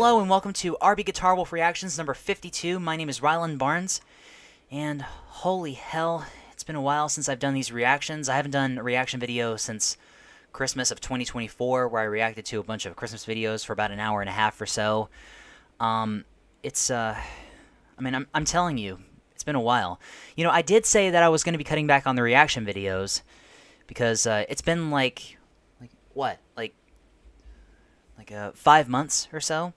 Hello and welcome to RBGuitarWolf Reactions number 52. My name is Ryland Barnes, and holy hell, it's been a while since I've done these reactions. I haven't done a reaction video since Christmas of 2024, where I reacted to a bunch of Christmas videos for about an hour and a half or so. I'm telling you, it's been a while. You know, I did say that I was going to be cutting back on the reaction videos, because it's been like 5 months or so.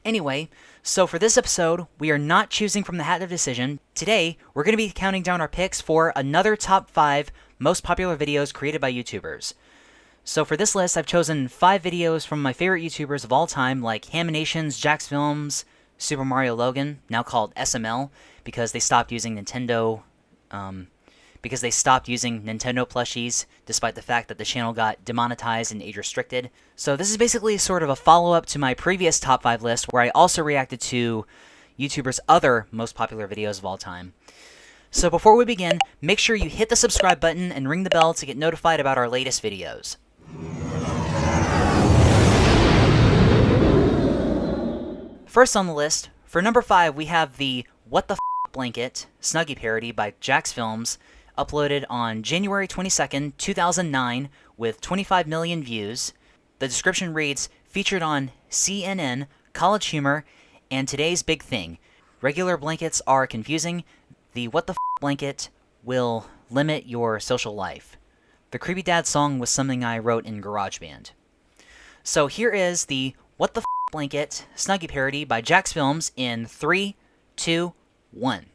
Anyway, so for this episode, we are not choosing from the hat of decision. Today, we're going to be counting down our picks for another top 5 most popular videos created by YouTubers. So for this list, I've chosen 5 videos from my favorite YouTubers of all time, like Haminations, Jax Films, Super Mario Logan, now called SML, because they stopped using Nintendo plushies, despite the fact that the channel got demonetized and age restricted. So this is basically sort of a follow-up to my previous top 5 list, where I also reacted to YouTubers' other most popular videos of all time. So before we begin, make sure you hit the subscribe button and ring the bell to get notified about our latest videos. First on the list, for number 5, we have the What the F*** Blanket Snuggie parody by Jax Films, uploaded on January 22nd, 2009, with 25 million views. The description reads, featured on CNN, College Humor, and Today's Big Thing. Regular blankets are confusing. The What the F*** blanket will limit your social life. The Creepy Dad song was something I wrote in GarageBand. So here is the What the F*** Blanket Snuggie parody by Jax Films in 3, 2, 1.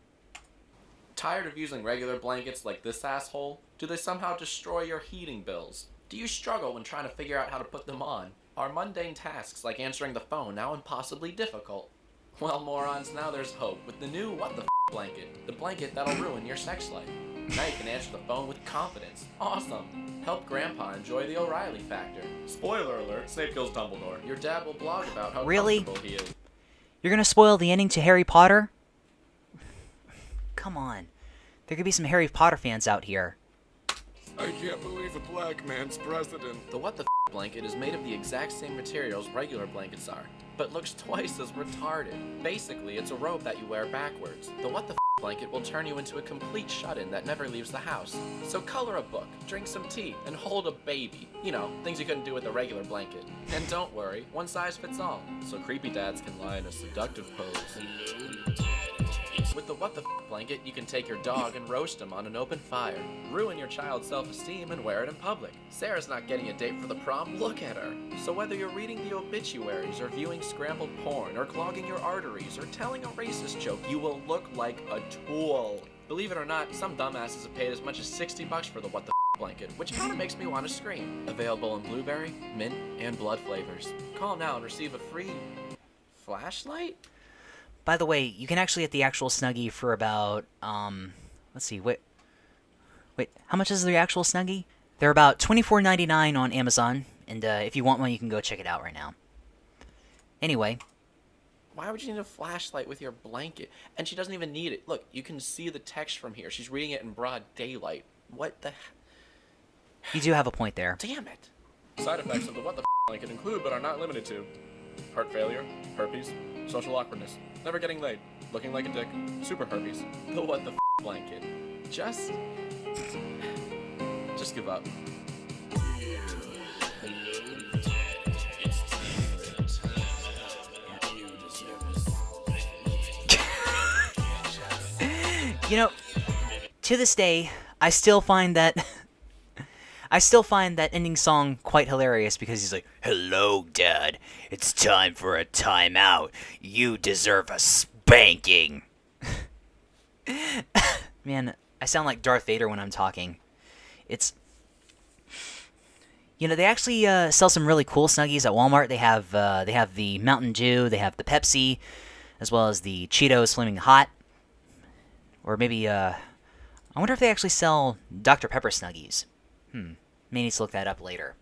Tired of using regular blankets like this asshole? Do they somehow destroy your heating bills? Do you struggle when trying to figure out how to put them on? Are mundane tasks like answering the phone now impossibly difficult? Well, morons, now there's hope with the new What the F*** blanket, the blanket that'll ruin your sex life. Now you can answer the phone with confidence. Awesome! Help Grandpa enjoy the O'Reilly factor. Spoiler alert, Snape kills Dumbledore. Your dad will blog about how comfortable he is. You're gonna spoil the ending to Harry Potter? Come on. There could be some Harry Potter fans out here. I can't believe a black man's president. The What the F*** blanket is made of the exact same materials regular blankets are, but looks twice as retarded. Basically, it's a robe that you wear backwards. The What the F*** blanket will turn you into a complete shut-in that never leaves the house. So color a book, drink some tea, and hold a baby. You know, things you couldn't do with a regular blanket. And don't worry, one size fits all, so creepy dads can lie in a seductive pose. With the What the F*** blanket, you can take your dog and roast him on an open fire, ruin your child's self-esteem, and wear it in public. Sarah's not getting a date for the prom, look at her. So whether you're reading the obituaries, or viewing scrambled porn, or clogging your arteries, or telling a racist joke, you will look like a tool. Believe it or not, some dumbasses have paid as much as $60 for the What the F*** blanket, which kinda makes me want to scream. Available in blueberry, mint, and blood flavors. Call now and receive a free flashlight? By the way, you can actually get the actual Snuggie for about, let's see, wait, how much is the actual Snuggie? They're about $24.99 on Amazon, and if you want one, you can go check it out right now. Anyway. Why would you need a flashlight with your blanket? And she doesn't even need it. Look, you can see the text from here. She's reading it in broad daylight. What the You do have a point there. Damn it. Side effects of the What the F*** blanket include, but are not limited to, heart failure, herpes, social awkwardness, never getting laid, looking like a dick, super herpes. The What the F*** blanket. Just give up. You know, to this day, I still find that ending song quite hilarious, because he's like, "Hello, Dad. It's time for a timeout. You deserve a spanking." Man, I sound like Darth Vader when I'm talking. It's... You know, they actually sell some really cool Snuggies at Walmart. They have the Mountain Dew, they have the Pepsi, as well as the Cheetos Flaming Hot. Or maybe, I wonder if they actually sell Dr. Pepper Snuggies. May need to look that up later.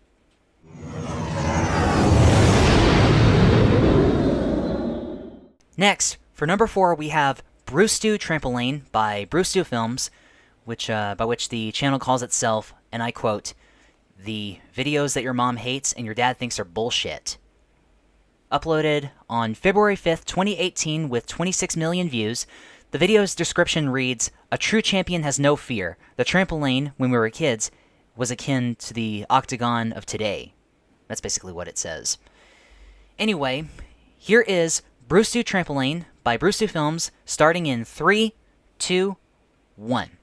Next, for number 4, we have Bruce Stu Trampoline by Bruce Stu Films, by which the channel calls itself, and I quote, "the videos that your mom hates and your dad thinks are bullshit." uploaded on February 5th, 2018 with 26 million views. The video's description reads, "A true champion has no fear. The trampoline, when we were kids, was akin to the octagon of today." That's basically what it says. Anyway, here is Bruce 2 Trampoline by Bruce 2 Films, starting in 3, 2, 1.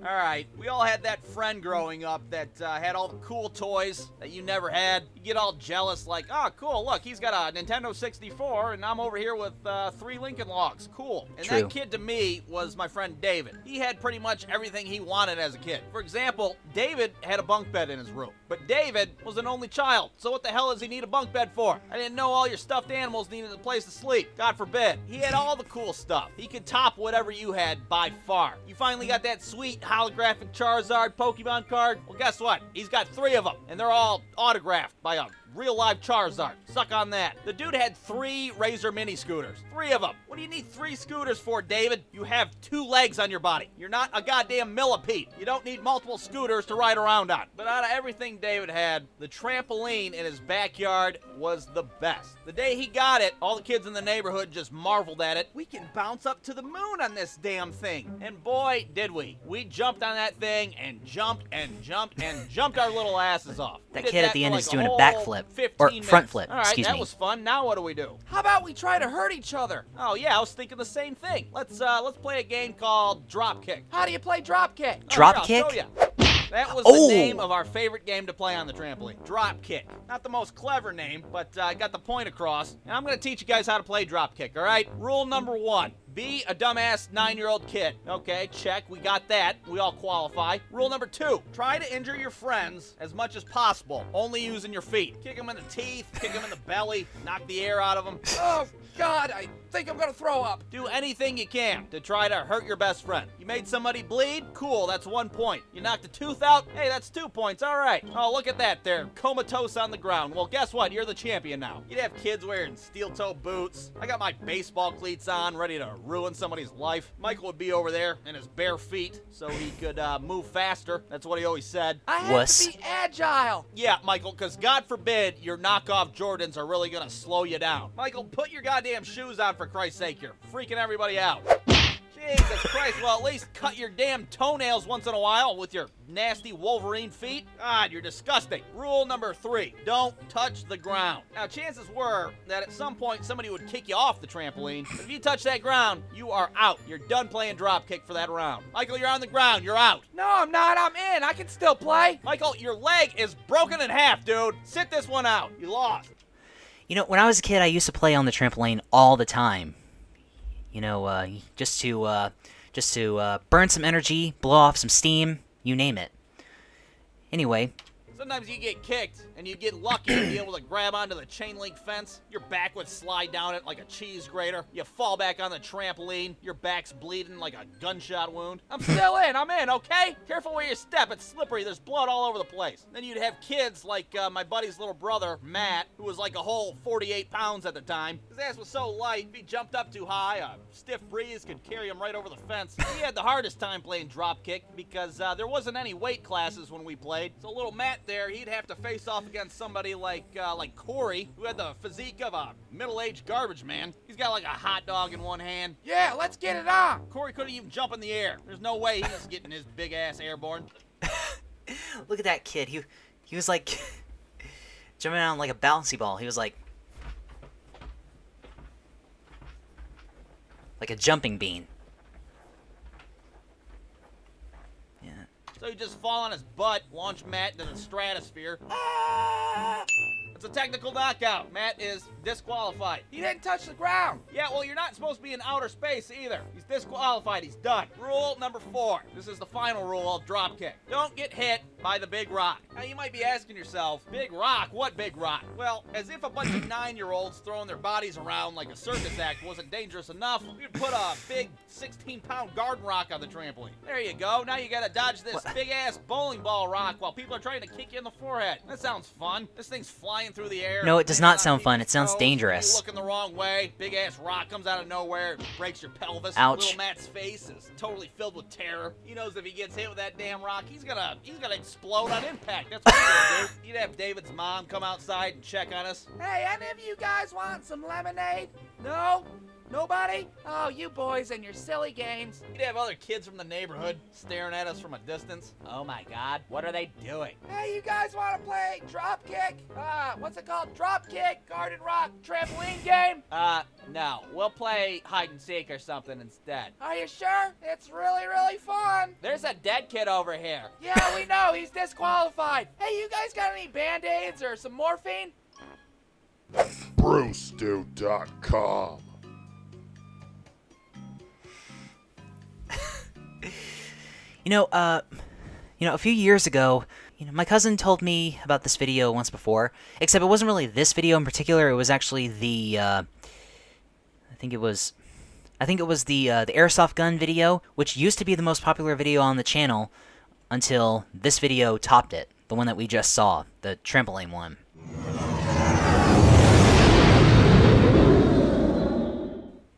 Alright, we all had that friend growing up that had all the cool toys that you never had. You get all jealous like, oh, cool, look, he's got a Nintendo 64 and I'm over here with 3 Lincoln Logs. Cool. And True. that kid to me was my friend David. He had pretty much everything he wanted as a kid. For example, David had a bunk bed in his room. But David was an only child, so what the hell does he need a bunk bed for? I didn't know all your stuffed animals needed a place to sleep. God forbid. He had all the cool stuff. He could top whatever you had by far. You finally got that sweet holographic Charizard Pokemon card? Well, guess what? He's got 3 of them, and they're all autographed by a real live Charizard. Suck on that. The dude had 3 Razor mini scooters. 3 of them. What do you need 3 scooters for, David? You have 2 legs on your body. You're not a goddamn millipede. You don't need multiple scooters to ride around on. But out of everything David had, the trampoline in his backyard was the best. The day he got it, all the kids in the neighborhood just marveled at it. We can bounce up to the moon on this damn thing. And boy, did we. We jumped on that thing and jumped and jumped and jumped our little asses off. That We did kid at the for end like is a doing a whole backflip. 15 Or minutes. front flip, All right, excuse that me. was fun. Now what do we do? How about we try to hurt each other? Oh yeah, I was thinking the same thing. Let's play a game called Dropkick. How do you play Dropkick? Dropkick? I'll show ya. That was Oh. the name of our favorite game to play on the trampoline. Dropkick. Not the most clever name, but I got the point across. And I'm going to teach you guys how to play Dropkick, all right? Rule number 1. Be a dumbass 9-year-old kid. Okay, check. We got that. We all qualify. Rule number 2. Try to injure your friends as much as possible, only using your feet. Kick them in the teeth, kick them in the belly, knock the air out of them. Oh, God, I think I'm gonna throw up. Do anything you can to try to hurt your best friend. You made somebody bleed? Cool, that's 1 point. You knocked a tooth out? Hey, that's 2 points, all right. Oh, look at that, they're comatose on the ground. Well, guess what? You're the champion now. You'd have kids wearing steel-toe boots. I got my baseball cleats on, ready to ruin somebody's life. Michael would be over there in his bare feet so he could move faster. That's what he always said. I have Wuss. to be agile. Yeah, Michael, because God forbid your knockoff Jordans are really going to slow you down. Michael, put your goddamn shoes on for Christ's sake. You're freaking everybody out. Jesus Christ, well, at least cut your damn toenails once in a while with your nasty Wolverine feet. God, you're disgusting. Rule number 3, don't touch the ground. Now, chances were that at some point somebody would kick you off the trampoline, but if you touch that ground, you are out. You're done playing Dropkick for that round. Michael, you're on the ground. You're out. No, I'm not. I'm in. I can still play. Michael, your leg is broken in half, dude. Sit this one out. You lost. You know, when I was a kid, I used to play on the trampoline all the time. You know, just to burn some energy, blow off some steam, you name it. Anyway, Sometimes you get kicked, and you get lucky to be able to grab onto the chain link fence. Your back would slide down it like a cheese grater. You fall back on the trampoline. Your back's bleeding like a gunshot wound. I'm still in. I'm in, okay? Careful where you step. It's slippery. There's blood all over the place. Then you'd have kids like my buddy's little brother, Matt, who was like a whole 48 pounds at the time. His ass was so light, if he jumped up too high, a stiff breeze could carry him right over the fence. He had the hardest time playing dropkick because there wasn't any weight classes when we played. So little Matt there, he'd have to face off against somebody like Corey, who had the physique of a middle-aged garbage man. He's got like a hot dog in one hand. Yeah, let's get it on. Corey couldn't even jump in the air. There's no way he was getting his big ass airborne. look at that kid. He was like jumping on like a bouncy ball. He was like a jumping bean. Yeah. So he just fall on his butt, launch Matt into the stratosphere. It's a technical knockout. Matt is disqualified. He didn't touch the ground. Yeah, well, you're not supposed to be in outer space either. He's disqualified. He's done. Rule number 4. This is the final rule of dropkick. Don't get hit by the big rock. Now, you might be asking yourself, big rock? What big rock? Well, as if a bunch of 9-year-olds throwing their bodies around like a circus act wasn't dangerous enough, we'd put a big 16-pound garden rock on the trampoline. There you go. Now you gotta dodge this big-ass bowling ball rock while people are trying to kick you in the forehead. That sounds fun. This thing's flying through the air. No, it does landing not on sound fun. people's It sounds dangerous. You looking the wrong way, big ass rock comes out of nowhere, breaks your pelvis. Ouch. Little Matt's face is totally filled with terror. He knows if he gets hit with that damn rock, he's gonna explode on impact. That's what he's gonna do. You'd have David's mom come outside and check on us. Hey, any of you guys want some lemonade? No? Nobody? Oh, you boys and your silly games. You'd have other kids from the neighborhood staring at us from a distance. Oh my God, what are they doing? Hey, you guys want to play drop kick? What's it called? Drop kick, garden rock, trampoline game? No. We'll play hide and seek or something instead. Are you sure? It's really, really fun. There's a dead kid over here. Yeah, we know. He's disqualified. Hey, you guys got any Band-Aids or some morphine? Brosto.com. A few years ago, my cousin told me about this video once before, except it wasn't really this video in particular. It was actually the, I think it was the airsoft gun video, which used to be the most popular video on the channel until this video topped it, the one that we just saw, the trampoline one.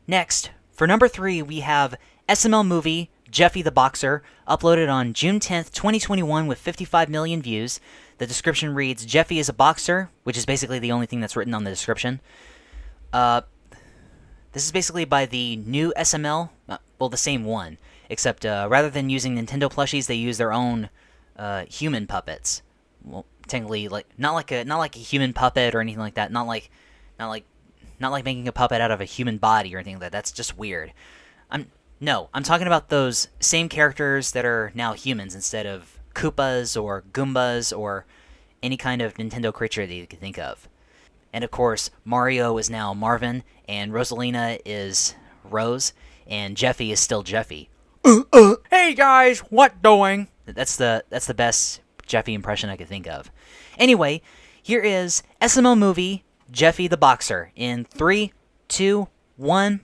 Next, for number 3, we have SML movie Jeffy the Boxer, uploaded on June 10th, 2021 with 55 million views. The description reads, Jeffy is a boxer, which is basically the only thing that's written on the description. This is basically by the new SML, well, the same one, except rather than using Nintendo plushies, they use their own human puppets. Well, technically, not like a human puppet or anything like that. Not like making a puppet out of a human body or anything like that. That's just weird. I'm talking about those same characters that are now humans instead of Koopas or Goombas or any kind of Nintendo creature that you can think of. And of course, Mario is now Marvin, and Rosalina is Rose, and Jeffy is still Jeffy. Hey guys, what doing? That's the best Jeffy impression I could think of. Anyway, here is SML movie Jeffy the Boxer in 3, 2, 1.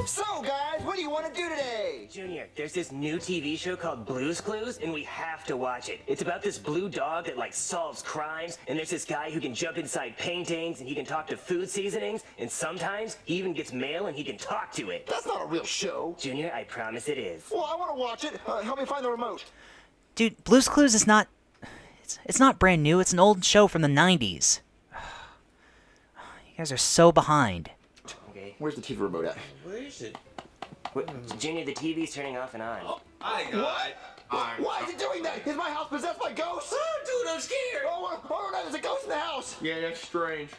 So, guys, what do you want to do today? Junior, there's this new TV show called Blue's Clues, and we have to watch it. It's about this blue dog that, solves crimes, and there's this guy who can jump inside paintings, and he can talk to food seasonings, and sometimes he even gets mail and he can talk to it. That's not a real show. Junior, I promise it is. Well, I want to watch it. Help me find the remote. Dude, Blue's Clues is not... It's not brand new. It's an old show from the 90s. You guys are so behind. Okay. Where's the TV remote at? Where is it? Junior, the TV's turning off and on. Oh, I got it. Why is it doing that? Is my house possessed by ghosts? Oh, dude, I'm scared. Oh, no, there's a ghost in the house. Yeah, that's strange.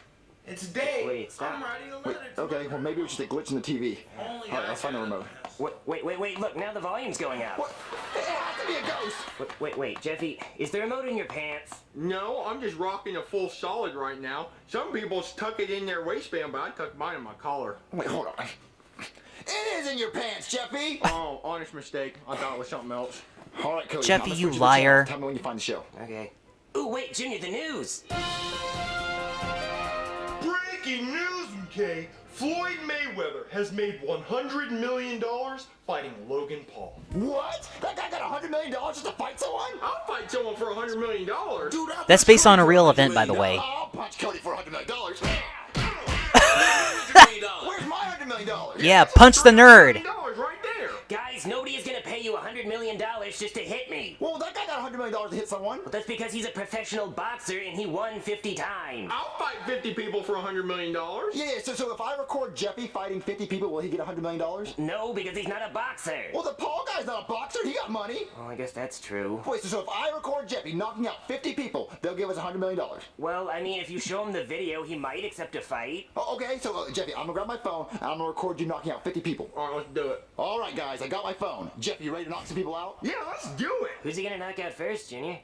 It's Dave. Wait, stop. I'm writing a letter. to Okay, my well, maybe it was just a glitch in the TV. Only All right, I I'll find the got remote. Wait, look, now the volume's going up. What? It has to be a ghost. Wait, Jeffy, is the remote in your pants? No, I'm just rocking a full solid right now. Some people tuck it in their waistband, but I tuck mine in my collar. Wait, hold on. It is in your pants, Jeffy. Oh, honest mistake. I thought it was something else. All right, Cody. Jeffy, I'm gonna you switch the liar. channel. Tell me when you find the show. Okay. Ooh, wait, Junior, the news! Breaking news, okay? Floyd Mayweather has made $100 million fighting Logan Paul. What? That guy got $100 million just to fight someone? I'll fight someone for $100 million. Dude, I'll That's punch based on a Cody real for event, by the $100 way. I'll punch Cody for $100 million. million. Where's my $100 million? Yeah, punch the nerd. $100 right there. Guys, nobody is gonna pay you $100 million just to hit me. Well, that guy got $100 million to hit someone. That's because he's a professional boxer and he won 50 times. I'll fight 50 people for $100 million. Yeah, so if I record Jeffy fighting 50 people, will he get $100 million? No, because he's not a boxer. Well, the Paul guy's not a boxer. He got money. Oh, I guess that's true. Wait, so if I record Jeffy knocking out 50 people, they'll give us $100 million. Well, I mean, if you show him the video, he might accept a fight. Oh, okay, so Jeffy, I'm gonna grab my phone and I'm gonna record you knocking out 50 people. All right, let's do it. All right, guys, I got my phone. Jeffy, you ready to knock some people out? Yeah, let's do it. Who's he gonna knock out first, Junior?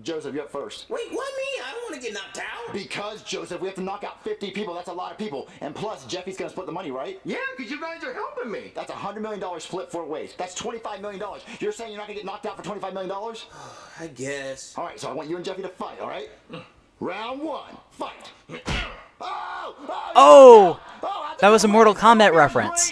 Joseph, you up first. Wait, what me? I don't want to get knocked out. Because, Joseph, we have to knock out 50 people. That's a lot of people. And plus, Jeffy's gonna split the money, right? Yeah, because you guys are helping me. That's $100 million split 4 ways. That's $25 million. You're saying you're not gonna get knocked out for $25 million? I guess. All right, so I want you and Jeffy to fight, all right? Round 1, fight. Oh! That was a Mortal Kombat reference.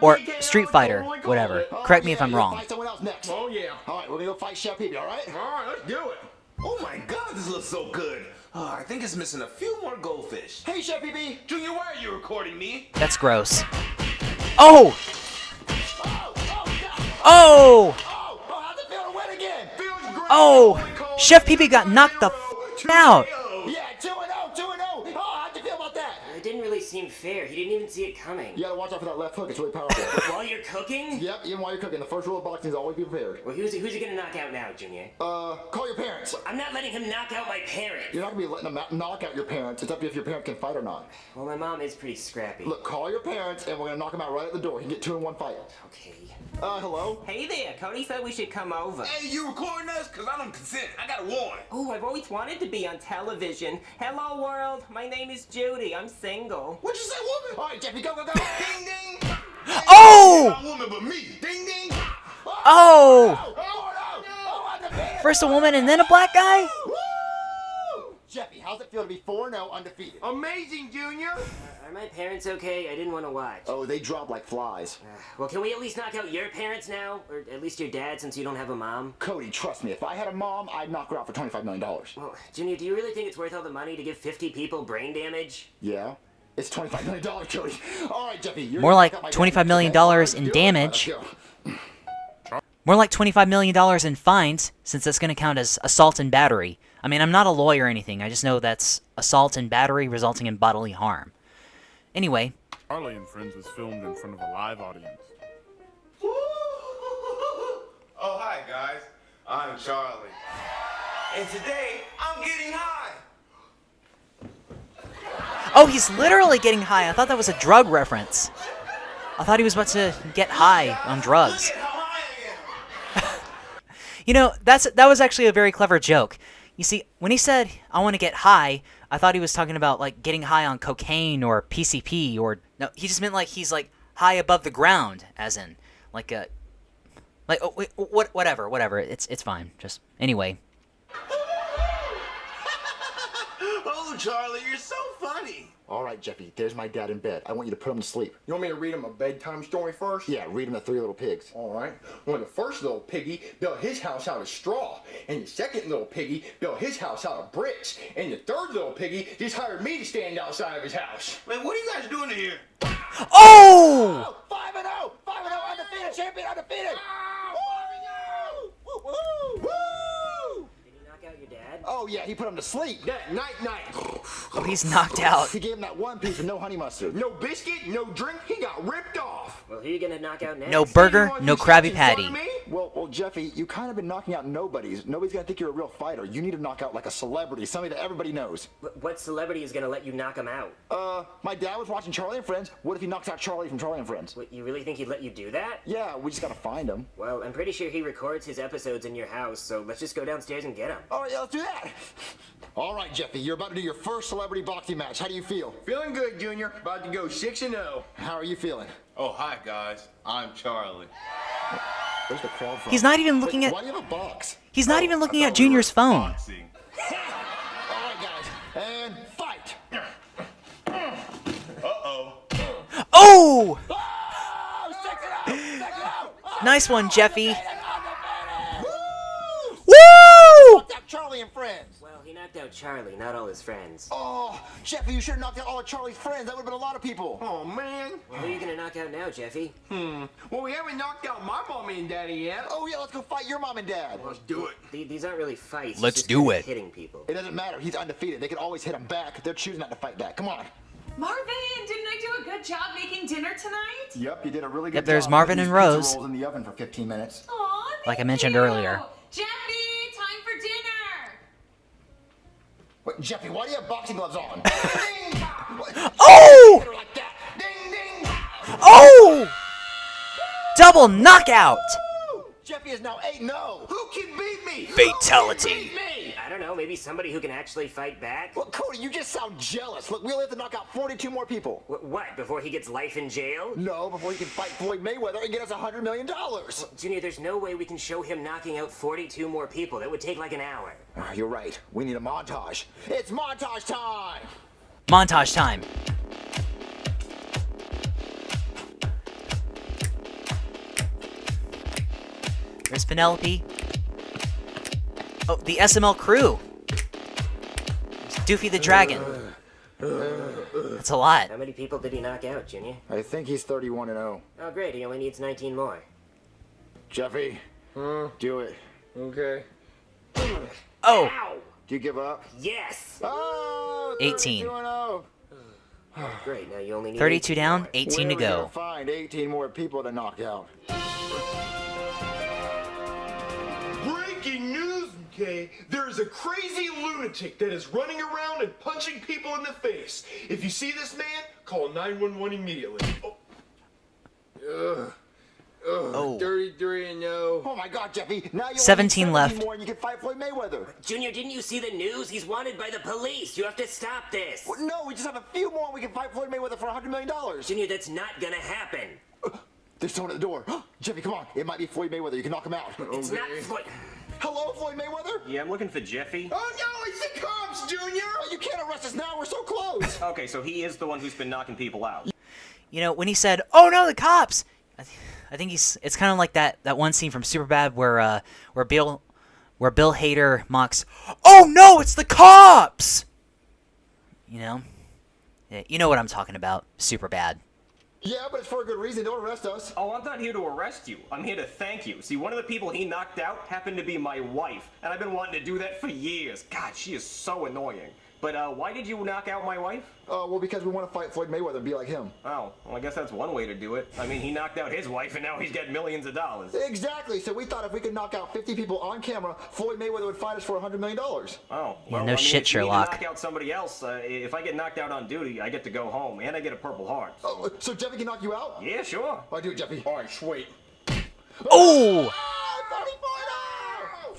Or Street Fighter, whatever. Correct me if I'm wrong. Fight someone else next. Oh, yeah. All right, we're gonna go fight Chef Peepee, all right? All right, let's do it. Oh my god, this looks so good. Oh, I think it's missing a few more goldfish. Hey, Chef BB. Junior, why are you recording me? That's gross. Oh! Oh! How's it feel to win again? Feels great. Oh! Chef PB got knocked the out. Yeah, 2-0, 2-0. Oh, how'd you feel about that? It didn't really seem fair. He didn't even see it coming. You gotta watch out for that left hook. It's really powerful. While you're cooking? Yep, even while you're cooking. The first rule of boxing is always be prepared. Well, who's he gonna knock out now, Junior? Call your parents. I'm not letting him knock out my parents. You're not gonna be letting them knock out your parents. It's up to you if your parents can fight or not. Well, my mom is pretty scrappy. Look, call your parents, and we're gonna knock them out right at the door. You can get 2 in 1 fight. Okay. Hello? Hey there, Cody said we should come over. Hey, you recording us? Cause I don't consent. I got a warrant. Oh, I've always wanted to be on television. Hello, world. My name is Judy. I'm single. What you say, woman? All right, Jeffy, go, go, go. Ding ding. Oh! Not a woman but me. Ding ding. Oh! Oh, undefeated. First a woman and then a black guy? Woo! Jeffy, how's it feel to be 4-0 undefeated? Amazing, Junior. Are my parents okay? I didn't want to watch. Oh, they drop like flies. Well, can we at least knock out your parents now? Or at least your dad, since you don't have a mom? Cody, trust me, if I had a mom, I'd knock her out for $25 million. Well, Junior, do you really think it's worth all the money to give 50 people brain damage? Yeah? It's $25 million, Cody. All right, Jeffy. You're More gonna like knock out my $25 dad. million Okay, let's in do it. damage. Let's go. More like $25 million in fines, since that's going to count as assault and battery. I mean, I'm not a lawyer or anything. I just know that's assault and battery resulting in bodily harm. Anyway, Charlie and Friends was filmed in front of a live audience. Oh, hi, guys. I'm Charlie. And today, I'm getting high. oh, he's literally getting high. I thought that was a drug reference. I thought he was about to get high on drugs. Look at how high I am. You know, that was actually a very clever joke. You see, when he said, I want to get high, I thought he was talking about, like, getting high on cocaine or PCP or... No, he just meant, like, he's, like, high above the ground, as in, like, a... Like, oh, wait, whatever, it's fine. Just, anyway. Oh, Charlie, you're so funny. All right, Jeffy, there's my dad in bed. I want you to put him to sleep. You want me to read him a bedtime story first? Yeah, read him the 3 Little Pigs. All right. Well, the first little piggy built his house out of straw, and the second little piggy built his house out of bricks, and the third little piggy just hired me to stand outside of his house. Man, what are you guys doing here? Oh! 5-0! 5-0, undefeated, champion, undefeated! Woo, woo, woo! Did he knock out your dad? Oh, yeah, he put him to sleep. That night. Oh, he's knocked out. He gave him that one piece with no honey mustard. No biscuit, no drink. He got ripped off. Well, who are you gonna knock out next? No burger, Anyone no who Krabby steps in front Patty. of me? Well, Jeffy, you kind of been knocking out nobodies. Nobody's gonna think you're a real fighter. You need to knock out like a celebrity, somebody that everybody knows. What celebrity is gonna let you knock him out? My dad was watching Charlie and Friends. What if he knocks out Charlie from Charlie and Friends? What, you really think he'd let you do that? Yeah, we just gotta find him. Well, I'm pretty sure he records his episodes in your house, so let's just go downstairs and get him. All right, yeah, let's do that. All right, Jeffy, you're about to do your first celebrity boxing match. How do you feel? Feeling good, Junior. About to go 6-0. How are you feeling? Oh, hi, guys. I'm Charlie. Where's the crowd from? He's not even looking at... Why do you have a box? He's not even looking at Junior's phone. Boxing. All right, guys, and fight. Uh-oh. Oh! Oh, 6-0! Nice one, Jeffy. Woo! Woo! Knocked out Charlie and Friends. Well, he knocked out Charlie, not all his friends. Oh, Jeffy, you should have knocked out all of Charlie's friends. That would have been a lot of people. Oh, man. Well, who are you gonna knock out now, Jeffy? Well, we haven't knocked out my mommy and daddy yet. Oh, yeah, let's go fight your mom and dad. Let's do it. These aren't really fights. it's Let's just do kinda it. Hitting people. It doesn't matter. He's undefeated. They can always hit him back. They're choosing not to fight back. Come on. Marvin, didn't I do a good job making dinner tonight? Yep, you did a really good Yep, there's job. Marvin Put and these pizza Rose. rolls in the oven for 15 minutes. Aw, Like I mentioned earlier. Jeffy, time for dinner. Wait, Jeffy, why do you have boxing gloves on? Oh! Hit her like that. Ding, ding. Oh! Double knockout! Jeffy is now 8-0. Who can beat me? Fatality. Beat me. I don't know, maybe somebody who can actually fight back? Well, Cody, you just sound jealous. Look, we only have to knock out 42 more people. What, before he gets life in jail? No, before he can fight Floyd Mayweather and get us $100 million. Junior, there's no way we can show him knocking out 42 more people. That would take like an hour. You're right. We need a montage. It's montage time. Montage time. There's Penelope. Oh, the SML crew. Doofy the Dragon. That's a lot. How many people did he knock out, Junior? I think he's 31-0. Oh, great. He only needs 19 more. Jeffy, do it. Okay. Oh, Ow! Do you give up? Yes! Oh, 18. 32-0. Great, now you only need 32 18 down, more. 18 Where to are we gonna go. find 18 more people to knock out? Breaking news, okay? There is a crazy lunatic that is running around and punching people in the face. If you see this man, call 911 immediately. Oh. 33-0. Oh my God, Jeffy! Now you 17 only need 17 left. more and you can fight Floyd Mayweather. Junior, didn't you see the news? He's wanted by the police. You have to stop this. Well, no, we just have a few more and we can fight Floyd Mayweather for $100 million. Junior, that's not gonna happen. There's someone at the door. Jeffy, come on. It might be Floyd Mayweather. You can knock him out. It's not Floyd. Hello, Floyd Mayweather? Yeah, I'm looking for Jeffy. Oh no, it's the cops, Junior! Oh, you can't arrest us now. We're so close. Okay, so he is the one who's been knocking people out. You know, when he said, "Oh no, the cops!" I think it's kind of like that one scene from Superbad where Bill Hader mocks, "Oh no, it's the cops!" You know? Yeah, you know what I'm talking about. Superbad. Yeah, but it's for a good reason. Don't arrest us. Oh, I'm not here to arrest you. I'm here to thank you. See, one of the people he knocked out happened to be my wife, and I've been wanting to do that for years. God, she is so annoying. But why did you knock out my wife? Well, because we want to fight Floyd Mayweather and be like him. Oh, well, I guess that's one way to do it. I mean, he knocked out his wife, and now he's got millions of dollars. Exactly. So we thought if we could knock out 50 people on camera, Floyd Mayweather would fight us for $100 million. Oh, well, no I mean, shit, if you need to Sherlock. knock out somebody else, if I get knocked out on duty, I get to go home, and I get a Purple Heart. Oh, so Jeffy can knock you out? Yeah, sure. I do it, Jeffy. All right, sweet. Oh!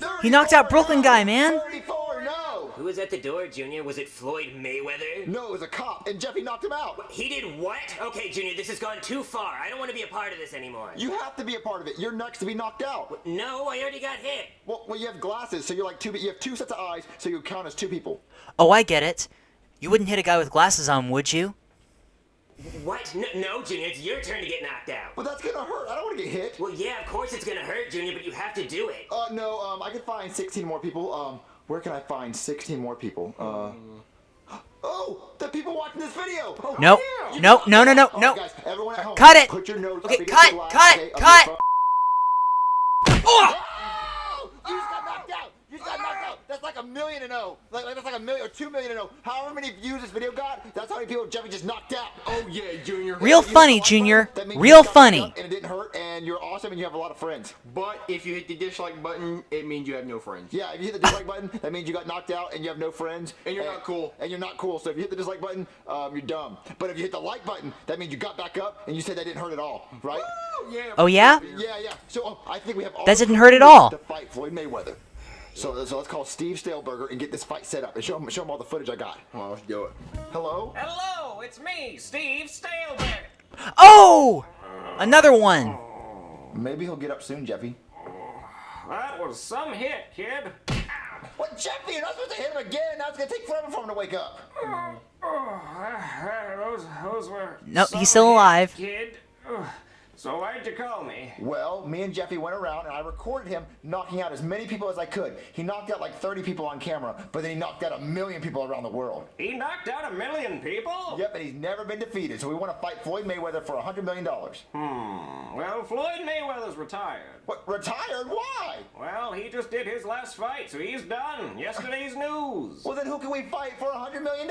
34 no! He knocked out Brooklyn guy, man. 34 no! Who was at the door, Junior? Was it Floyd Mayweather? No, it was a cop, and Jeffy knocked him out. He did what? Okay, Junior, this has gone too far. I don't want to be a part of this anymore. You have to be a part of it. You're next to be knocked out. No, I already got hit. Well, you have glasses, so you're like you have two sets of eyes, so you count as two people. Oh, I get it. You wouldn't hit a guy with glasses on, would you? What? No, Junior, it's your turn to get knocked out. But that's gonna hurt. I don't want to get hit. Well, yeah, of course it's gonna hurt, Junior, but you have to do it. No, I can find 16 more people. Where can I find 16 more people? Oh, the people watching this video. Oh, Nope. yeah. No, no, no, no, All no. right, guys, everyone at home, Cut it. Put your nose Okay, up against cut, the line, cut, okay, cut. Oh! You just got knocked out. You just got knocked out. That's like $1 million and oh. Like that's like $1 million or $2 million and oh. However many views this video got, that's how many people Jeffy just knocked out. Oh yeah, Junior. Real You funny, know, Junior. that means Real you got funny. knocked out And it didn't hurt, and you're awesome, and you have a lot of friends. But if you hit the dislike button, it means you have no friends. Yeah, if you hit the dislike button, that means you got knocked out and you have no friends. And you're not cool. And you're not cool. So if you hit the dislike button, you're dumb. But if you hit the like button, that means you got back up and you said that didn't hurt at all, right? Woo, yeah. Oh, yeah? Yeah. So I think we have all That the didn't hurt at all. to fight Floyd Mayweather. So let's call Steve Staleberger and get this fight set up and show him all the footage I got. Well, let's do it. Hello? Hello, it's me, Steve Staleberg. Oh! Another one. Maybe he'll get up soon, Jeffy. That was some hit, kid. What, Jeffy? You're not supposed to hit him again. Now it's gonna take forever for him to wake up. Those were. No, some he's still hit, alive. Kid. So why'd you call me? Well, me and Jeffy went around and I recorded him knocking out as many people as I could. He knocked out like 30 people on camera, but then he knocked out 1 million people around the world. He knocked out 1 million people? Yep, and he's never been defeated, so we want to fight Floyd Mayweather for $100 million. Well, Floyd Mayweather's retired. What, retired? Why? Well, he just did his last fight, so he's done. Yesterday's news. Well, then who can we fight for $100 million?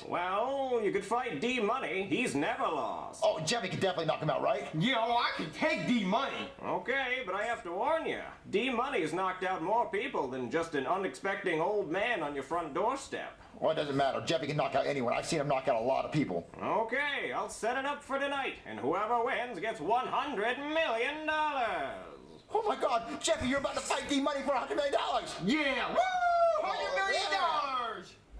Well, you could fight D-Money. He's never lost. Oh, Jeffy could definitely knock him out, right? Yeah, well, I can take D-Money. Okay, but I have to warn you. D-Money's knocked out more people than just an unexpected old man on your front doorstep. Well, it doesn't matter. Jeffy can knock out anyone. I've seen him knock out a lot of people. Okay, I'll set it up for tonight, and whoever wins gets $100 million. Oh my God, Jeffy, you're about to fight D-Money for $100 million. Yeah, woo! $100 million.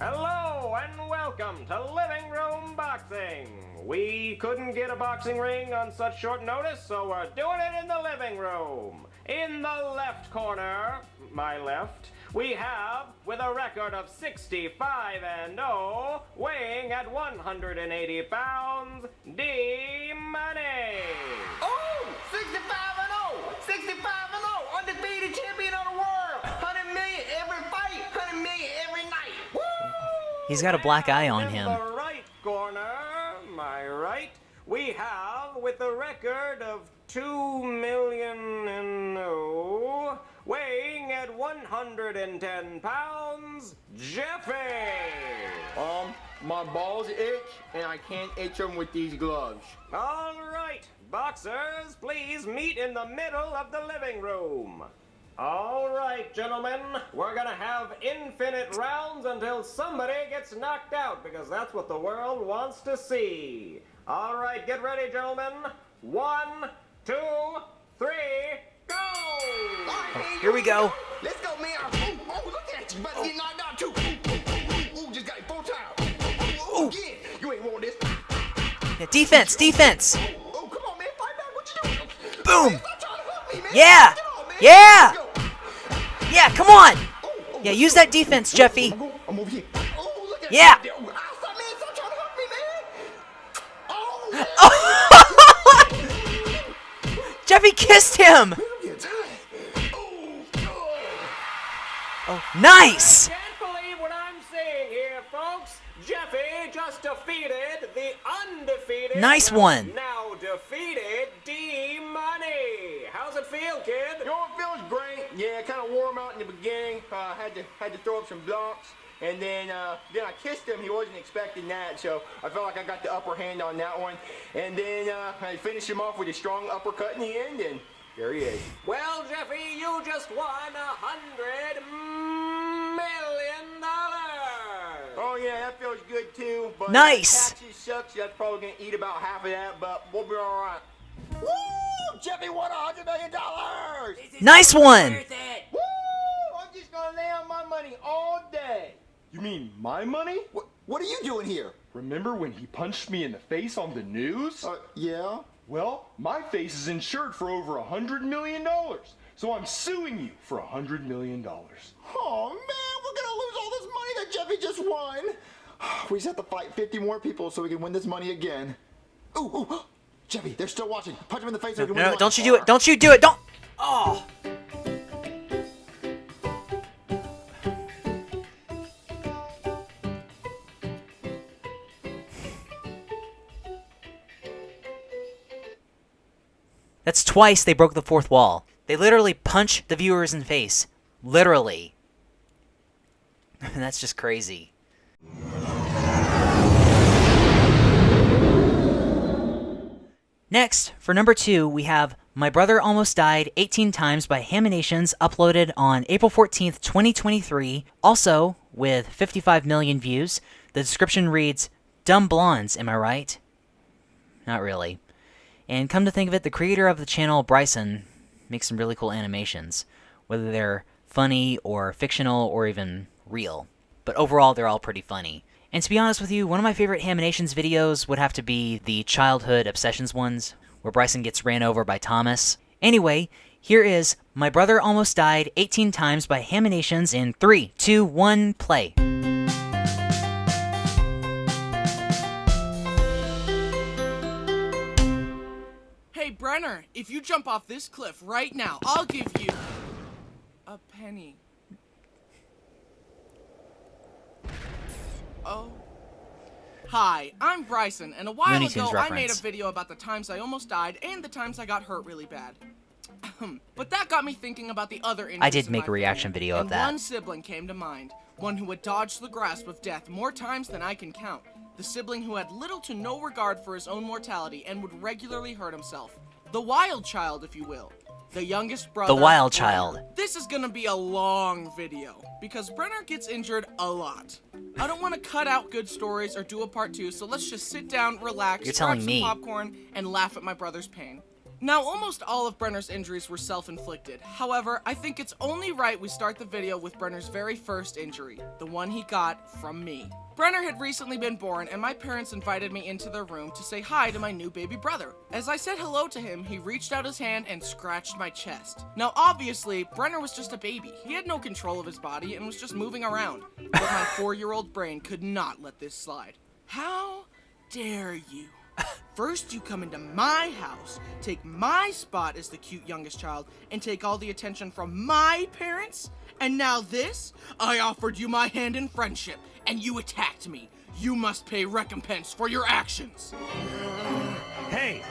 Hello and welcome to Living Room Boxing. We couldn't get a boxing ring on such short notice, so we're doing it in the living room. In the left corner, my left, we have, with a record of 65-0, weighing at 180 pounds, D-Money. Oh, 65-0, 65-0, undefeated champion of the world, $100 million every He's got a black eye on In him. the right corner, my right, we have, with a record of 2 million and no, weighing at 110 pounds, Jeffy! My balls itch, and I can't itch them with these gloves. All right, boxers, please meet in the middle of the living room. All right, gentlemen, we're gonna have infinite rounds until somebody gets knocked out, because that's what the world wants to see. All right, get ready, gentlemen. 1, 2, 3, go! Here we go. Let's go, man. Oh, look at you. But you knocked out too. Ooh, just got it 4 times. Ooh, again. You ain't want this. Yeah, defense, defense. Oh, come on, man. Fight back. What you doing? Boom. Stop trying to hook me, man. Yeah. Get on, man. Yeah. Let's go. Yeah, come on. Yeah, use that defense, Jeffy. I'm over here. Oh, look at Yeah. you. Oh, stop, man. Stop trying to hook me, man. Oh, man. Jeffy kissed him. Oh, nice. I can't believe what I'm seeing here, folks. Jeffy just defeated the undefeated. Nice one. Now defeated D-Money. How's it feel, kid? You know, it feels great. Yeah, kind of wore him out in the beginning. Had to throw up some blocks. And then I kissed him. He wasn't expecting that, so I felt like I got the upper hand on that one. And then I finished him off with a strong uppercut in the end, and there he is. Well, Jeffy, you just won $100 million. Oh yeah, that feels good too. But Nice. taxes suck, so that's probably gonna eat about half of that, but we'll be all right. Woo! Jeffy won $100 million. Nice one. Woo! I'm just gonna lay on my money all day. You mean my money? What are you doing here? Remember when he punched me in the face on the news? Yeah. Well, my face is insured for over $100 million, so I'm suing you for $100 million. Oh, man, we're gonna lose all this money that Jeffy just won. We just have to fight 50 more people so we can win this money again. Ooh, Jeffy, they're still watching. Punch him in the face so we can win No, the don't you money. do it. Don't you do it. Don't. Oh. That's twice they broke the fourth wall. They literally punch the viewers in the face. Literally. That's just crazy. Next, for number 2, we have My Brother Almost Died 18 Times by Haminations, uploaded on April 14th, 2023, also with 55 million views. The description reads, "Dumb blondes, am I right?" Not really. And come to think of it, the creator of the channel, Bryson, makes some really cool animations, whether they're funny or fictional or even real. But overall, they're all pretty funny. And to be honest with you, one of my favorite Haminations videos would have to be the childhood obsessions ones, where Bryson gets ran over by Thomas. Anyway, here is My Brother Almost Died 18 Times by Haminations in 3, 2, 1, play. Hey, Brenner, if you jump off this cliff right now, I'll give you a penny. Oh. Hi, I'm Bryson, and a while Looney ago Tunes I made a reference. video about the times I almost died and the times I got hurt really bad. But that got me thinking about the other injuries I did in make my a reaction family, video of and that. one sibling came to mind, one who had dodged the grasp of death more times than I can count. The sibling who had little to no regard for his own mortality and would regularly hurt himself. The wild child, if you will. The youngest brother. The wild Brenner. child. This is gonna be a long video, because Brenner gets injured a lot. I don't want to cut out good stories or do a part 2, so let's just sit down, relax, You're telling grab some me. popcorn, and laugh at my brother's pain. Now, almost all of Brenner's injuries were self-inflicted. However, I think it's only right we start the video with Brenner's very first injury, the one he got from me. Brenner had recently been born, and my parents invited me into their room to say hi to my new baby brother. As I said hello to him, he reached out his hand and scratched my chest. Now, obviously, Brenner was just a baby. He had no control of his body and was just moving around. But my 4-year-old brain could not let this slide. How dare you? First, you come into my house, take my spot as the cute youngest child, and take all the attention from my parents, And now this? I offered you my hand in friendship, and you attacked me. You must pay recompense for your actions. Hey,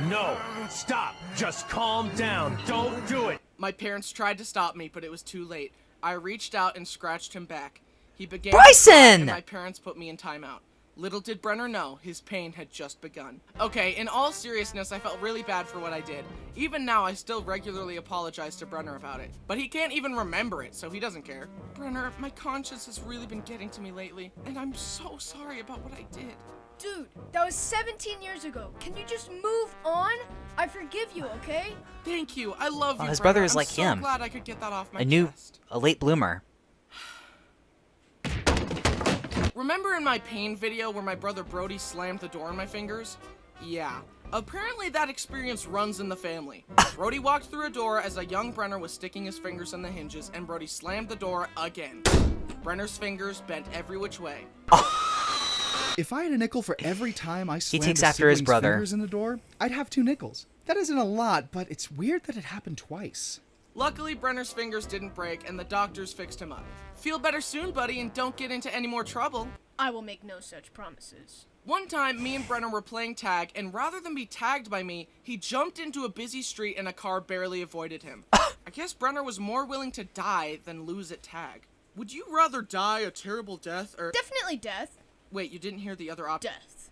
no, stop. Just calm down. Don't do it. My parents tried to stop me, but it was too late. I reached out and scratched him back. He began Bryson! to cry, and my parents put me in timeout. Little did Brenner know, his pain had just begun. Okay, in all seriousness, I felt really bad for what I did. Even now, I still regularly apologize to Brenner about it. But he can't even remember it, so he doesn't care. Brenner, my conscience has really been getting to me lately, and I'm so sorry about what I did. Dude, that was 17 years ago. Can you just move on? I forgive you, okay? Thank you. I love you, his Brenner. brother is I'm like so him. glad I could get that off my A late bloomer. Remember in my pain video where my brother Brody slammed the door in my fingers? Yeah. Apparently that experience runs in the family. Brody walked through a door as a young Brenner was sticking his fingers in the hinges, and Brody slammed the door again. Brenner's fingers bent every which way. If I had a nickel for every time I slammed takes a after his sibling's brother. fingers in the door, I'd have 2 nickels. That isn't a lot, but it's weird that it happened twice. Luckily, Brenner's fingers didn't break, and the doctors fixed him up. Feel better soon, buddy, and don't get into any more trouble. I will make no such promises. One time, me and Brenner were playing tag, and rather than be tagged by me, he jumped into a busy street and a car barely avoided him. I guess Brenner was more willing to die than lose at tag. Would you rather die a terrible death, or... Definitely death. Wait, you didn't hear the other option? Death.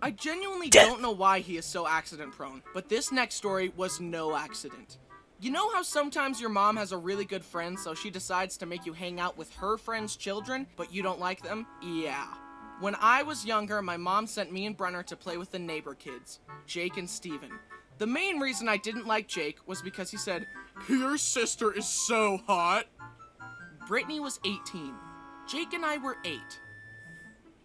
I genuinely don't know why he is so accident-prone, but this next story was no accident. You know how sometimes your mom has a really good friend, so she decides to make you hang out with her friend's children, but you don't like them? Yeah. When I was younger, my mom sent me and Brenner to play with the neighbor kids, Jake and Steven. The main reason I didn't like Jake was because he said, "Your sister is so hot." Brittany was 18. Jake and I were 8.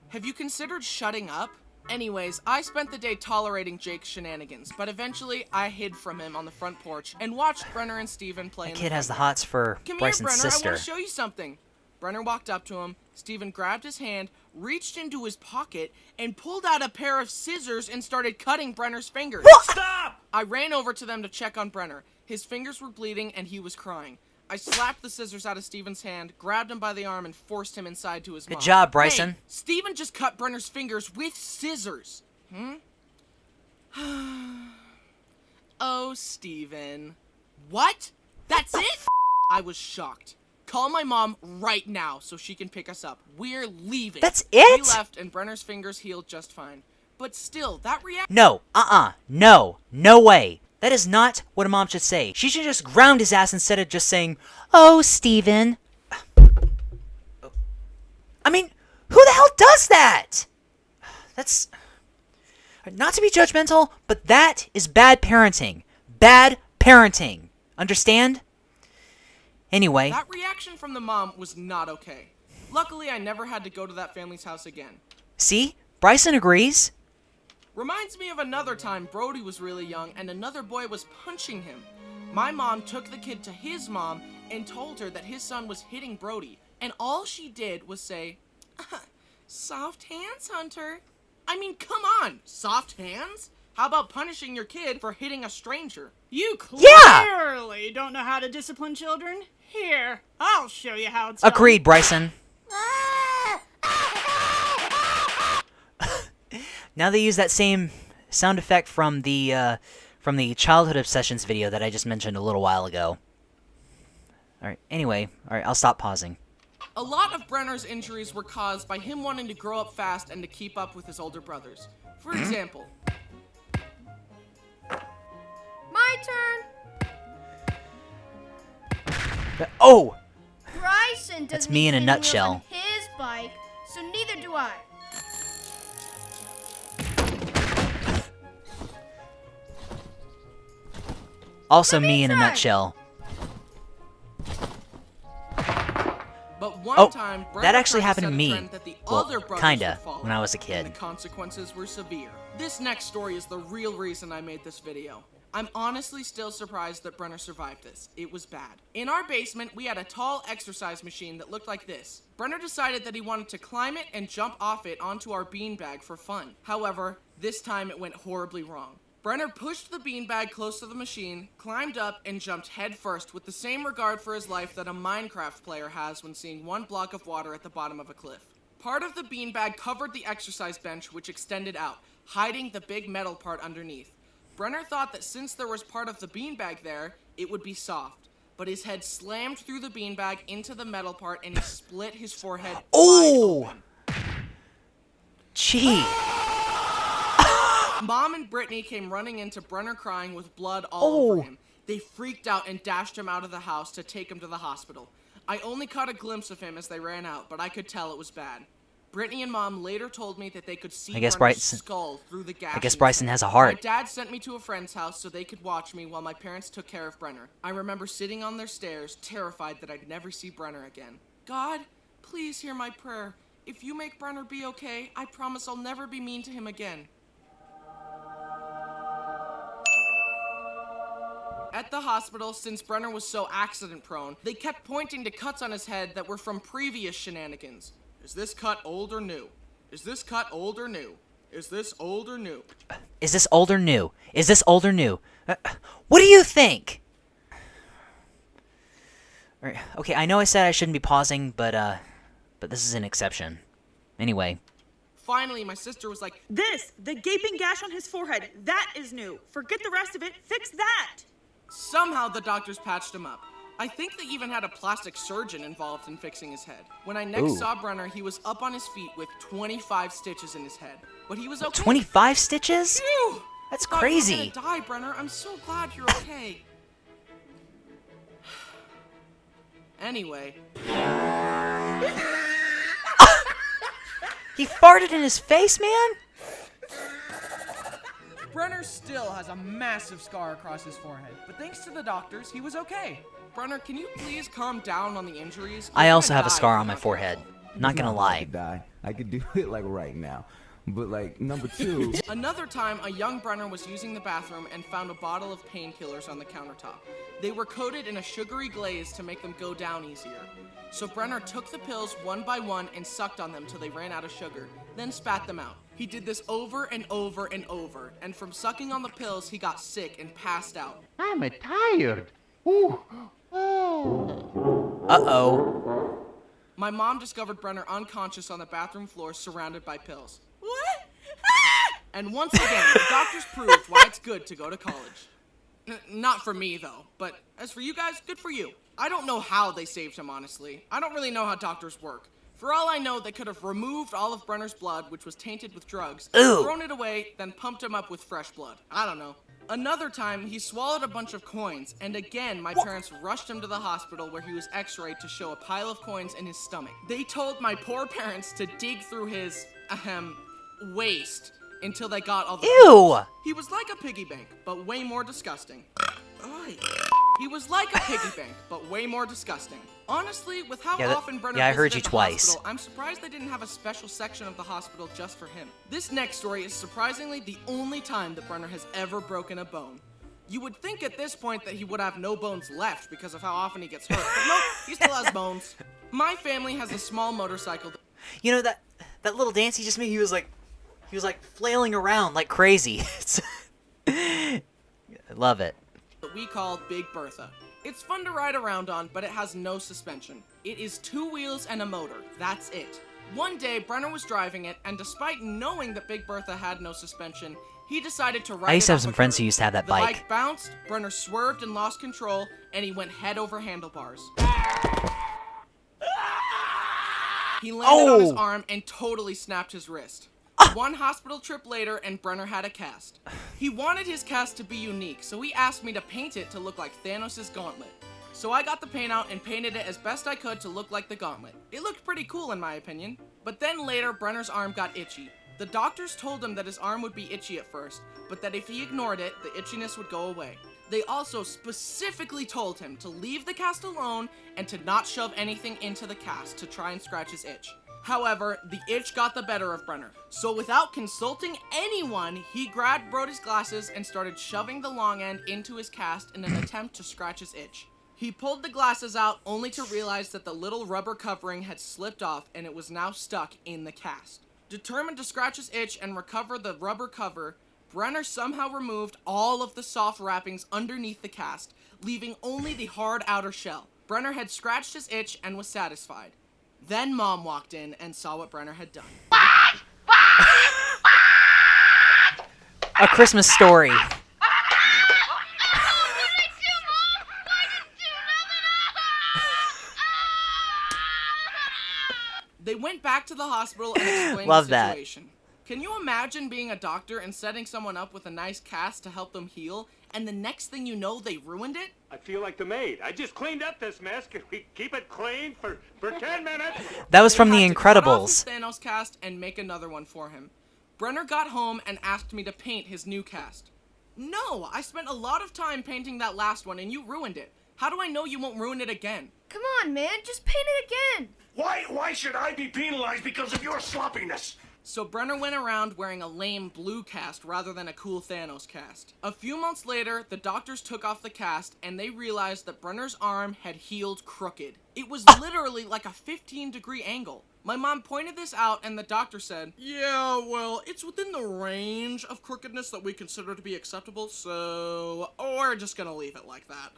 Have you considered shutting up? Anyways, I spent the day tolerating Jake's shenanigans, but eventually I hid from him on the front porch and watched Brenner and Steven play in That the kid has the front hots for Come Bryson's here, Brenner, sister. I want to show you something. Brenner walked up to him, Steven grabbed his hand, reached into his pocket, and pulled out a pair of scissors and started cutting Brenner's fingers. Stop! I ran over to them to check on Brenner. His fingers were bleeding and he was crying. I slapped the scissors out of Steven's hand, grabbed him by the arm, and forced him inside to his mom. Good job, Bryson. Hey, Steven just cut Brenner's fingers with scissors. Oh, Steven. What? That's it? I was shocked. Call my mom right now so she can pick us up. We're leaving. That's it? We left and Brenner's fingers healed just fine. But still, that reaction... No, no, no way. That is not what a mom should say. She should just ground his ass instead of just saying, "Oh, Steven." I mean, who the hell does that? That's... Not to be judgmental, but that is bad parenting. Bad parenting. Understand? Anyway. That reaction from the mom was not okay. Luckily, I never had to go to that family's house again. See? Bryson agrees. Reminds me of another time Brody was really young and another boy was punching him. My mom took the kid to his mom and told her that his son was hitting Brody. And all she did was say, "Soft hands, Hunter." I mean, come on, soft hands? How about punishing your kid for hitting a stranger? You clearly don't know how to discipline children. Here, I'll show you how it's done. Agreed, Bryson. Now they use that same sound effect from the Childhood Obsessions video that I just mentioned a little while ago. Alright, anyway, alright, I'll stop pausing. A lot of Brenner's injuries were caused by him wanting to grow up fast and to keep up with his older brothers. For example... My turn! Oh! Bryson doesn't That's me in a need nutshell. on his bike, so neither do I. Also me in a nutshell. But one time, Brenner that actually tried to happened to set a me. trend that the Well, other brothers kinda, would follow, when I was a and kid. the consequences were severe. This next story is the real reason I made this video. I'm honestly still surprised that Brenner survived this. It was bad. In our basement, we had a tall exercise machine that looked like this. Brenner decided that he wanted to climb it and jump off it onto our beanbag for fun. However, this time it went horribly wrong. Brenner pushed the beanbag close to the machine, climbed up, and jumped headfirst with the same regard for his life that a Minecraft player has when seeing one block of water at the bottom of a cliff. Part of the beanbag covered the exercise bench, which extended out, hiding the big metal part underneath. Brenner thought that since there was part of the beanbag there, it would be soft. But his head slammed through the beanbag into the metal part and he split his forehead wide open. Gee. Mom and Brittany came running into Brenner crying with blood all over him. They freaked out and dashed him out of the house to take him to the hospital. I only caught a glimpse of him as they ran out, but I could tell it was bad. Brittany and Mom later told me that they could see Brenner's skull through the gash. I guess Bryson has a heart. My dad sent me to a friend's house so they could watch me while my parents took care of Brenner. I remember sitting on their stairs, terrified that I'd never see Brenner again. God, please hear my prayer. If you make Brenner be okay, I promise I'll never be mean to him again. At the hospital, since Brenner was so accident-prone, they kept pointing to cuts on his head that were from previous shenanigans. Is this cut old or new? Is this cut old or new? Is this old or new? Is this old or new? Is this old or new? What do you think? Alright, okay, I know I said I shouldn't be pausing, but this is an exception. Anyway. Finally, my sister was like, the gaping gash on his forehead, that is new. Forget the rest of it, fix that! Somehow the doctors patched him up. I think they even had a plastic surgeon involved in fixing his head. When I next saw Brenner, he was up on his feet with 25 stitches in his head. But he was okay. 25 stitches? Phew! That's I thought you were crazy. gonna die, Brenner. I'm so glad you're okay. Anyway. He farted in his face, man? Brenner still has a massive scar across his forehead, but thanks to the doctors, he was okay. Brenner, can you please calm down on the injuries? I also have a scar on my forehead. Not gonna lie. I could do it like right now. But like number 2. Another time, a young Brenner was using the bathroom and found a bottle of painkillers on the countertop. They were coated in a sugary glaze to make them go down easier. So Brenner took the pills one by one and sucked on them till they ran out of sugar, then spat them out. He did this over and over and over, and from sucking on the pills, he got sick and passed out. I'm tired. Ooh. Uh-oh. My mom discovered Brenner unconscious on the bathroom floor surrounded by pills. What? And once again, the doctors proved why it's good to go to college. Not for me, though, but as for you guys, good for you. I don't know how they saved him, honestly. I don't really know how doctors work. For all I know, they could have removed all of Brenner's blood, which was tainted with drugs, thrown it away, then pumped him up with fresh blood. I don't know. Another time, he swallowed a bunch of coins, and again, my parents rushed him to the hospital where he was x-rayed to show a pile of coins in his stomach. They told my poor parents to dig through his, waist until they got all the coins. He was like a piggy bank, but way more disgusting. He was like a piggy bank, but way more disgusting. Honestly, with how often Brenner I heard visited you the twice. hospital, I'm surprised they didn't have a special section of the hospital just for him. This next story is surprisingly the only time that Brenner has ever broken a bone. You would think at this point that he would have no bones left because of how often he gets hurt, but nope, he still has bones. My family has a small motorcycle. You know that little dance he just made, he was like flailing around like crazy. I love it. That we call Big Bertha. It's fun to ride around on, but it has no suspension. It is 2 wheels and a motor. That's it. One day, Brenner was driving it, and despite knowing that Big Bertha had no suspension, he decided to ride it. I used to have off some a friends curb. who used to have that The bike. bike bounced, Brenner swerved and lost control, and he went head over handlebars. He landed on his arm and totally snapped his wrist. One hospital trip later, and Brenner had a cast. He wanted his cast to be unique, so he asked me to paint it to look like Thanos' gauntlet. So I got the paint out and painted it as best I could to look like the gauntlet. It looked pretty cool in my opinion. But then later, Brenner's arm got itchy. The doctors told him that his arm would be itchy at first, but that if he ignored it, the itchiness would go away. They also specifically told him to leave the cast alone and to not shove anything into the cast to try and scratch his itch. However, the itch got the better of Brenner. So without consulting anyone, he grabbed Brody's glasses and started shoving the long end into his cast in an attempt to scratch his itch. He pulled the glasses out only to realize that the little rubber covering had slipped off and it was now stuck in the cast. Determined to scratch his itch and recover the rubber cover, Brenner somehow removed all of the soft wrappings underneath the cast, leaving only the hard outer shell. Brenner had scratched his itch and was satisfied. Then Mom walked in and saw what Brenner had done. A Christmas Story. They went back to the hospital and explained Love the that. situation. Can you imagine being a doctor and setting someone up with a nice cast to help them heal, and the next thing you know, they ruined it? I feel like the maid. I just cleaned up this mess. Can we keep it clean for 10 minutes? That was from They The had to cut off Incredibles. his Thanos cast and make another one for him. Brenner got home and asked me to paint his new cast. No, I spent a lot of time painting that last one and you ruined it. How do I know you won't ruin it again? Come on, man, just paint it again. Why should I be penalized because of your sloppiness? So Brenner went around wearing a lame blue cast rather than a cool Thanos cast. A few months later, the doctors took off the cast and they realized that Brenner's arm had healed crooked. It was literally like a 15-degree angle. My mom pointed this out and the doctor said, "Yeah, well, it's within the range of crookedness that we consider to be acceptable, so we're just gonna leave it like that."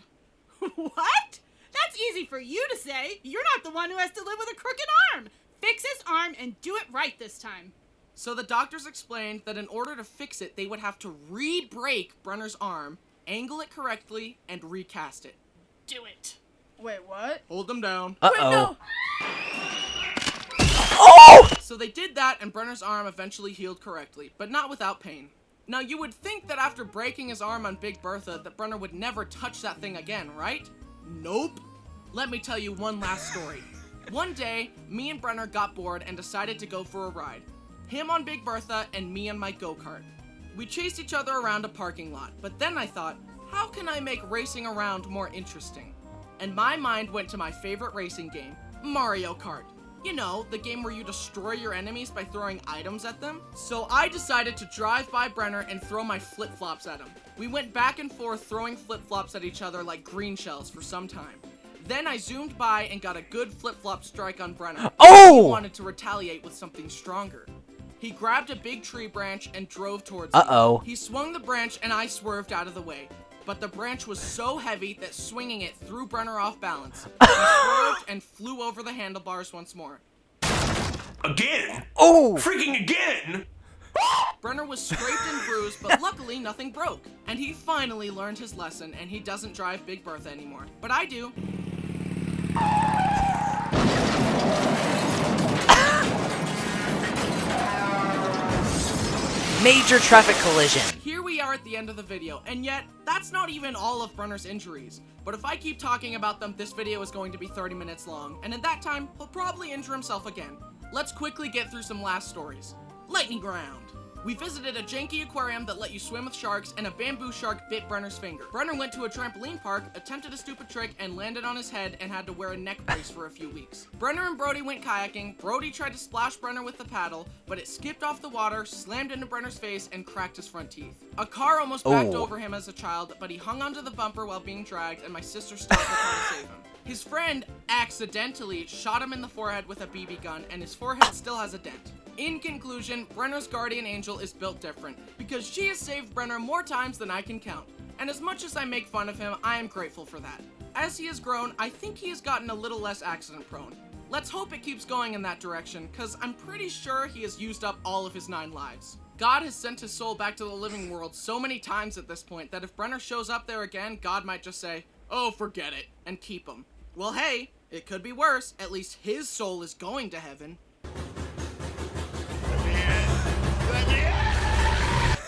What? That's easy for you to say. You're not the one who has to live with a crooked arm. Fix his arm and do it right this time. So the doctors explained that in order to fix it, they would have to re-break Brenner's arm, angle it correctly, and recast it. Do it. Wait, what? Hold them down. Uh-oh. Oh! So they did that and Brenner's arm eventually healed correctly, but not without pain. Now you would think that after breaking his arm on Big Bertha that Brenner would never touch that thing again, right? Nope. Let me tell you one last story. One day, me and Brenner got bored and decided to go for a ride. Him on Big Bertha and me on my go-kart. We chased each other around a parking lot, but then I thought, how can I make racing around more interesting? And my mind went to my favorite racing game, Mario Kart. You know, the game where you destroy your enemies by throwing items at them. So I decided to drive by Brenner and throw my flip-flops at him. We went back and forth throwing flip-flops at each other like green shells for some time. Then I zoomed by and got a good flip-flop strike on Brenner. Oh! He wanted to retaliate with something stronger. He grabbed a big tree branch and drove towards Uh-oh. me. He swung the branch and I swerved out of the way. But the branch was so heavy that swinging it threw Brenner off balance. He swerved and flew over the handlebars once more. Again? Oh! Freaking again? Brenner was scraped and bruised, but luckily nothing broke. And he finally learned his lesson and he doesn't drive Big Bertha anymore. But I do. Major traffic collision. Here we are at the end of the video, and yet, that's not even all of Brenner's injuries. But if I keep talking about them, this video is going to be 30 minutes long, and in that time, he'll probably injure himself again. Let's quickly get through some last stories. Lightning round. We visited a janky aquarium that let you swim with sharks, and a bamboo shark bit Brenner's finger. Brenner went to a trampoline park, attempted a stupid trick, and landed on his head and had to wear a neck brace for a few weeks. Brenner and Brody went kayaking. Brody tried to splash Brenner with the paddle, but it skipped off the water, slammed into Brenner's face, and cracked his front teeth. A car almost backed over him as a child, but he hung onto the bumper while being dragged, and my sister stopped the car to save him. His friend accidentally shot him in the forehead with a BB gun, and his forehead still has a dent. In conclusion, Brenner's guardian angel is built different, because she has saved Brenner more times than I can count. And as much as I make fun of him, I am grateful for that. As he has grown, I think he has gotten a little less accident prone. Let's hope it keeps going in that direction, cause I'm pretty sure he has used up all of his 9 lives. God has sent his soul back to the living world so many times at this point that if Brenner shows up there again, God might just say, "Oh, forget it," and keep him. Well, hey, it could be worse. At least his soul is going to heaven.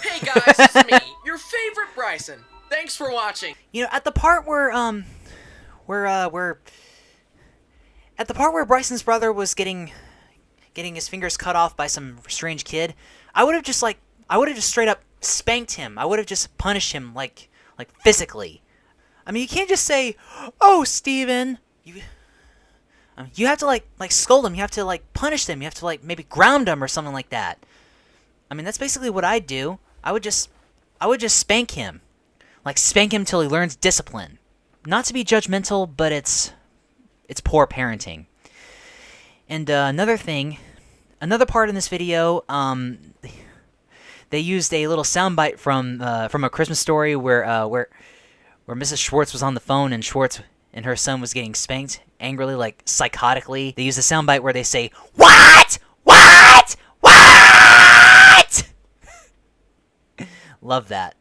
Hey guys, it's me, your favorite Bryson. Thanks for watching. You know, at the part where Bryson's brother was getting his fingers cut off by some strange kid, I would have just straight up spanked him. I would have just punished him like physically. I mean, you can't just say, "Oh, Steven." You have to like scold him. You have to like punish them. You have to like maybe ground them or something like that. I mean, that's basically what I'd do. I would just spank him. Like spank him till he learns discipline. Not to be judgmental, but it's poor parenting. And another part in this video, they used a little soundbite from A Christmas Story where Mrs. Schwartz was on the phone and Schwartz and her son was getting spanked angrily, like psychotically. They used a soundbite where they say, "What? What? What?" Love that.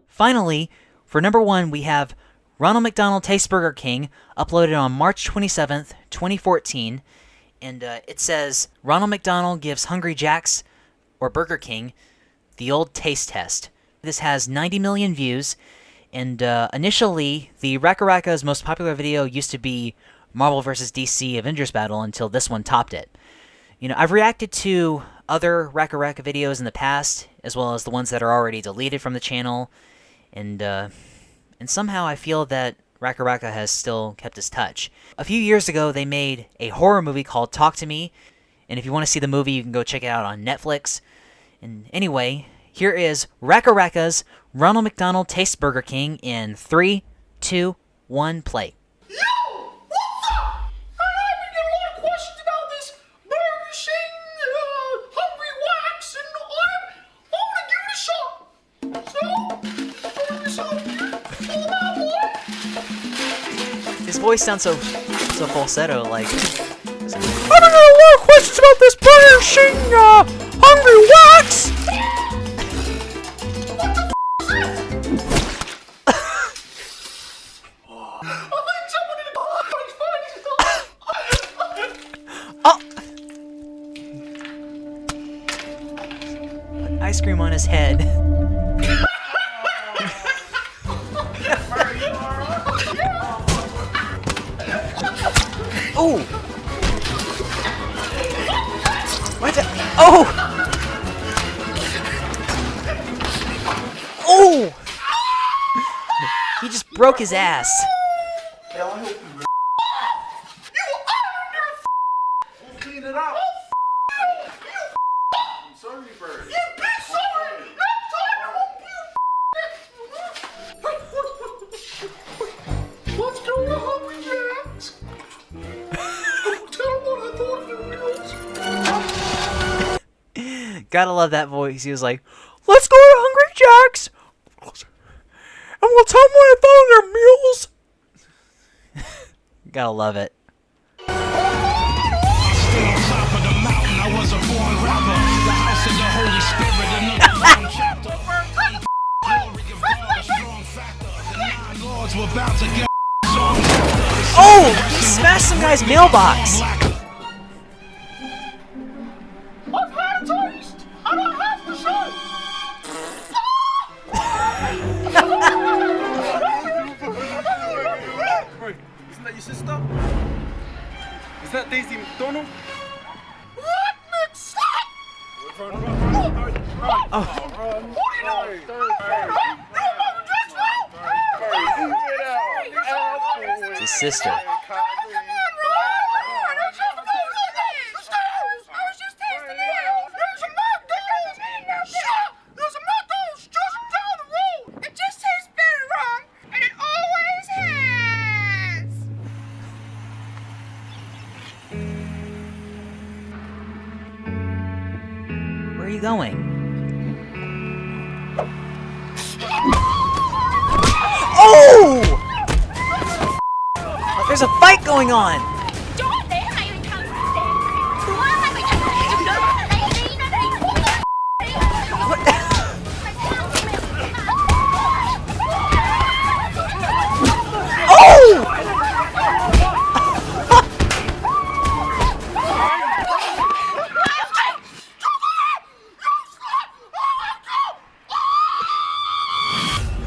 Finally, for number 1, we have Ronald McDonald Tastes Burger King, uploaded on March 27th, 2014. And it says, Ronald McDonald gives Hungry Jack's, or Burger King, the old taste test. This has 90 million views, and initially, the Raka Raka's most popular video used to be Marvel vs. DC Avengers Battle until this one topped it. You know, I've reacted to other Raka Raka videos in the past, as well as the ones that are already deleted from the channel, and somehow I feel that Raka Raka has still kept his touch. A few years ago, they made a horror movie called Talk to Me, and if you want to see the movie, you can go check it out on Netflix. And anyway, here is Raka Raka's Ronald McDonald Tastes Burger King in 3, 2, 1, play. Yo! What's up? I've been getting a lot of questions about this Burger King, Hungry Wax, and I want to give it a shot. So, his voice sounds so falsetto, like. I've been getting a lot of questions about this Burger King, Hungry Wax. Ice cream on his head. Oh! What the? Oh! Oh! He just broke his ass. Clean it up. I'm sorry, Bird. You be sorry. Next time I won't be. Let's go to Hungry Jack's. Tell them what I thought of the meals. Gotta love that voice. He was like, "Let's go to Hungry Jack's, and we'll tell them what I thought of their meals." Gotta love it. Oh! He smashed some guy's mailbox! I've had a taste, and I have to say. Wait, isn't that your sister? Is that Daisy McDonald? What? Stop! Oh. What do you know? It's his sister. Where are you going? Oh! There's a fight going on! Oh!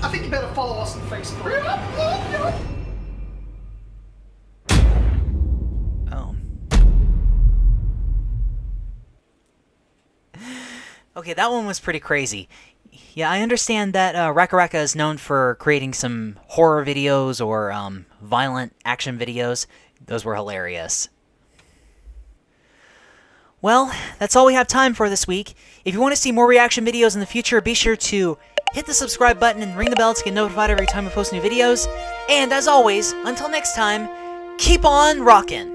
I think you better follow us on Facebook. Okay, that one was pretty crazy. Yeah, I understand that Raka Raka is known for creating some horror videos or violent action videos. Those were hilarious. Well, that's all we have time for this week. If you want to see more reaction videos in the future, be sure to hit the subscribe button and ring the bell to get notified every time we post new videos. And as always, until next time, keep on rockin'!